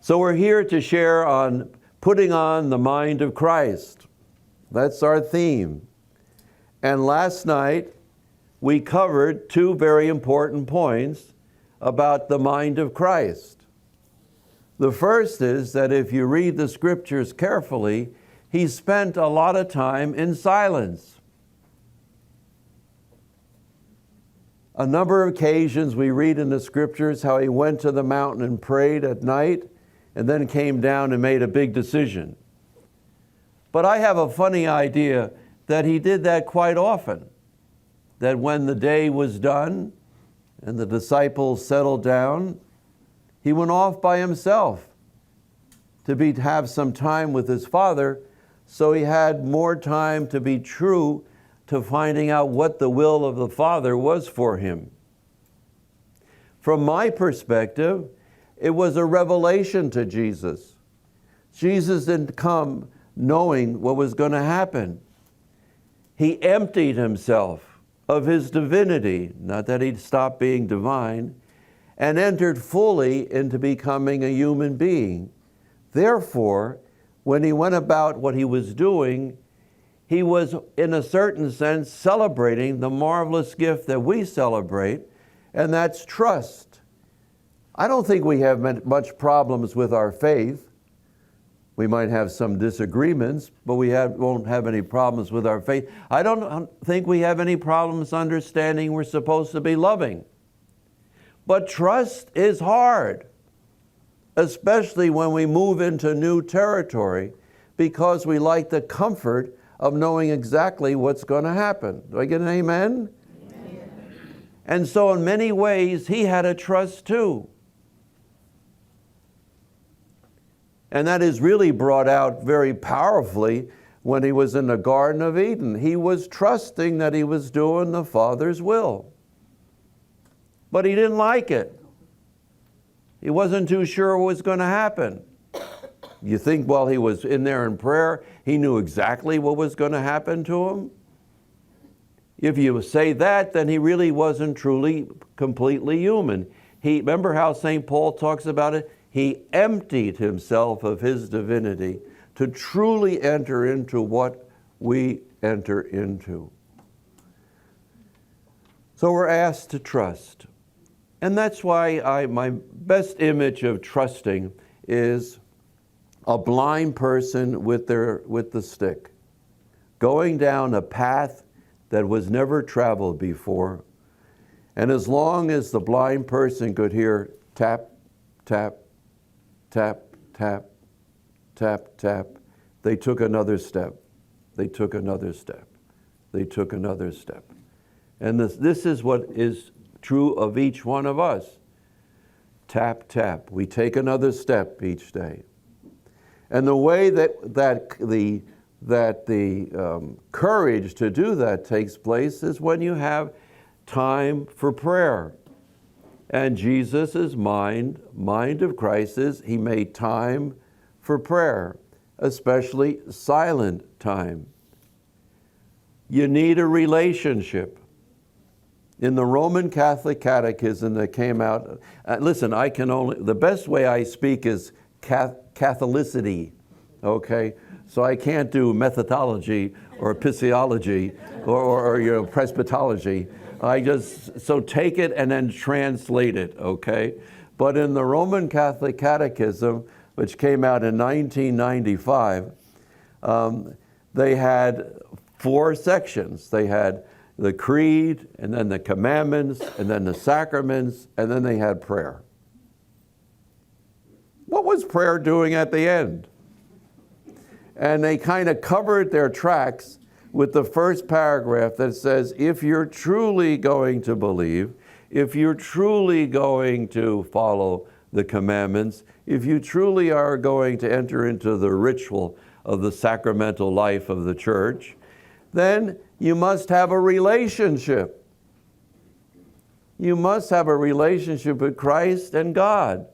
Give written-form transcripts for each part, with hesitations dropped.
So we're here to share on putting on the mind of Christ. That's our theme. And last night, we covered two very important points about the mind of Christ. The first is that if you read the scriptures carefully, he spent a lot of time in silence. A number of occasions we read in the scriptures how he went to the mountain and prayed at night and then came down and made a big decision. But I have a funny idea that he did that quite often. That when the day was done and the disciples settled down, he went off by himself to have some time with his Father, so he had more time to be true to finding out what the will of the Father was for him. From my perspective, it was a revelation to Jesus. Jesus didn't come knowing what was going to happen. He emptied himself of his divinity, not that he'd stopped being divine, and entered fully into becoming a human being. Therefore, when he went about what he was doing, he was, in a certain sense, celebrating the marvelous gift that we celebrate, and that's trust. I don't think we have much problems with our faith. We might have some disagreements, but we won't have any problems with our faith. I don't think we have any problems understanding we're supposed to be loving. But trust is hard, especially when we move into new territory, because we like the comfort of knowing exactly what's going to happen. Do I get an amen? Amen. And so in many ways, he had a trust too. And that is really brought out very powerfully when he was in the Garden of Eden. He was trusting that he was doing the Father's will. But he didn't like it. He wasn't too sure what was going to happen. You think while he was in there in prayer, he knew exactly what was going to happen to him? If you say that, then he really wasn't truly, completely human. Remember how St. Paul talks about it? He emptied himself of his divinity to truly enter into what we enter into. So we're asked to trust. And that's why my best image of trusting is a blind person with the stick, going down a path that was never traveled before. And as long as the blind person could hear tap, tap, tap, tap, tap, tap, they took another step. They took another step. They took another step. And this is what is true of each one of us. Tap, tap. We take another step each day. And the way that the courage to do that takes place is when you have time for prayer. And Jesus' mind of Christ is he made time for prayer, especially silent time. You need a relationship. In the Roman Catholic Catechism that came out, listen, the best way I speak is Catholicity, okay? So I can't do methodology or epistemology or presbytology. So take it and then translate it, okay? But in the Roman Catholic Catechism, which came out in 1995, they had 4 sections. They had the creed, and then the commandments, and then the sacraments, and then they had prayer. What was prayer doing at the end? And they kind of covered their tracks with the first paragraph that says, if you're truly going to believe, if you're truly going to follow the commandments, if you truly are going to enter into the ritual of the sacramental life of the church, then you must have a relationship. You must have a relationship with Christ and God.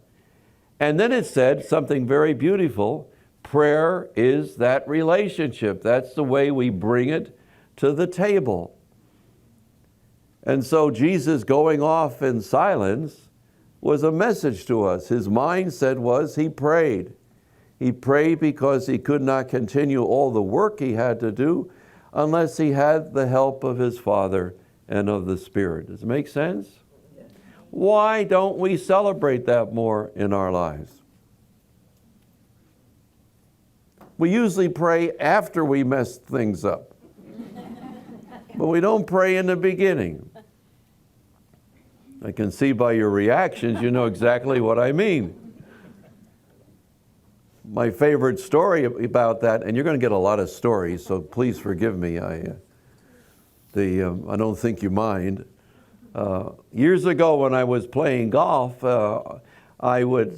And then it said something very beautiful. Prayer is that relationship. That's the way we bring it to the table. And so Jesus going off in silence was a message to us. His mindset was he prayed. He prayed because he could not continue all the work he had to do unless he had the help of his Father and of the Spirit. Does it make sense? Why don't we celebrate that more in our lives? We usually pray after we mess things up. But we don't pray in the beginning. I can see by your reactions you know exactly what I mean. My favorite story about that, and you're going to get a lot of stories, so please forgive me. I don't think you mind. Years ago when I was playing golf, I would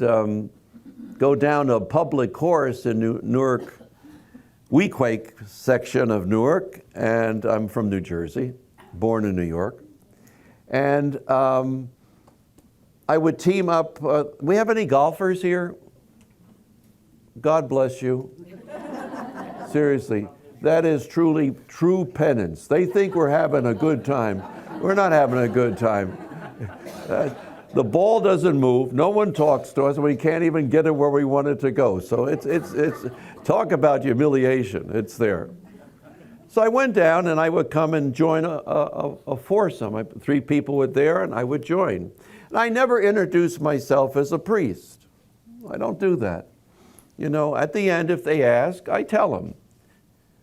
go down a public course in Newark, Weequahic section of Newark, and I'm from New Jersey, born in New York. And I would team up. We have any golfers here? God bless you. Seriously, that is truly true penance. They think we're having a good time. We're not having a good time. The ball doesn't move. No one talks to us. We can't even get it where we want it to go. So it's talk about humiliation. It's there. So I went down and I would come and join a foursome. 3 people were there and I would join. And I never introduced myself as a priest. I don't do that. You know, at the end, if they ask, I tell them.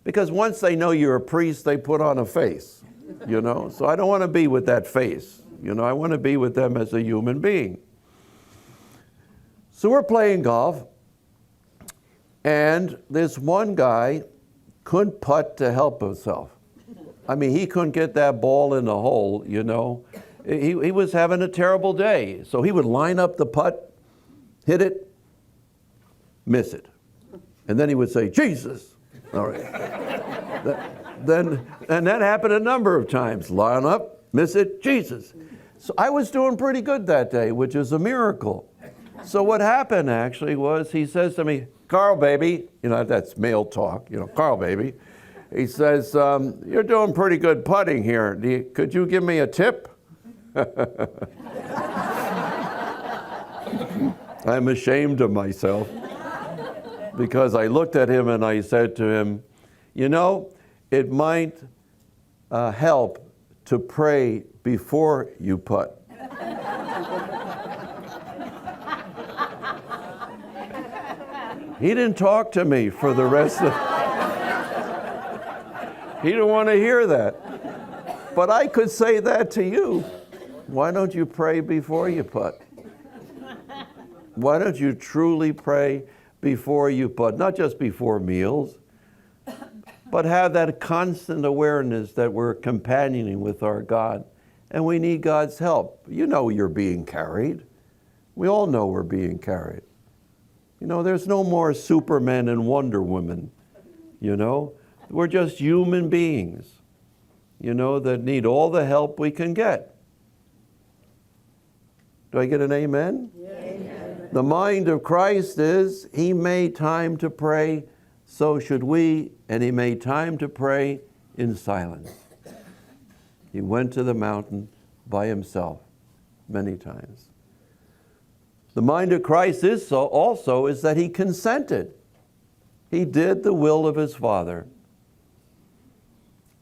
Because once they know you're a priest, they put on a face, you know. So I don't want to be with that face. You know, I want to be with them as a human being. So we're playing golf, and this one guy couldn't putt to help himself. I mean, he couldn't get that ball in the hole, you know. He was having a terrible day. So he would line up the putt, hit it, miss it. And then he would say, Jesus. All right. And that happened a number of times. Line up, miss it, Jesus. So I was doing pretty good that day, which is a miracle. So what happened actually was he says to me, Carl, baby, you know, that's male talk, you know, Carl, baby. He says, you're doing pretty good putting here. Could you give me a tip? I'm ashamed of myself because I looked at him and I said to him, you know, it might help to pray before you putt. He didn't talk to me for the rest of... He didn't want to hear that. But I could say that to you. Why don't you pray before you putt? Why don't you truly pray before you putt? Not just before meals, but have that constant awareness that we're companioning with our God and we need God's help. You know you're being carried. We all know we're being carried. You know, there's no more Superman and Wonder Woman, you know. We're just human beings, you know, that need all the help we can get. Do I get an amen? Amen. The mind of Christ is, he made time to pray, so should we, and he made time to pray in silence. He went to the mountain by himself many times. The mind of Christ is also is that he consented. He did the will of his Father.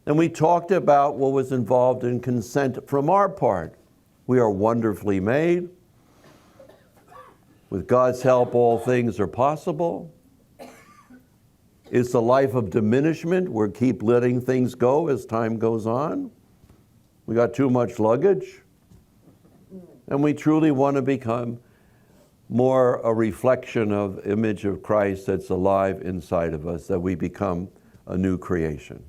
And we talked about what was involved in consent from our part. We are wonderfully made. With God's help, all things are possible. It's a life of diminishment. We keep letting things go as time goes on. We got too much luggage. And we truly want to become more a reflection of image of Christ that's alive inside of us, that we become a new creation.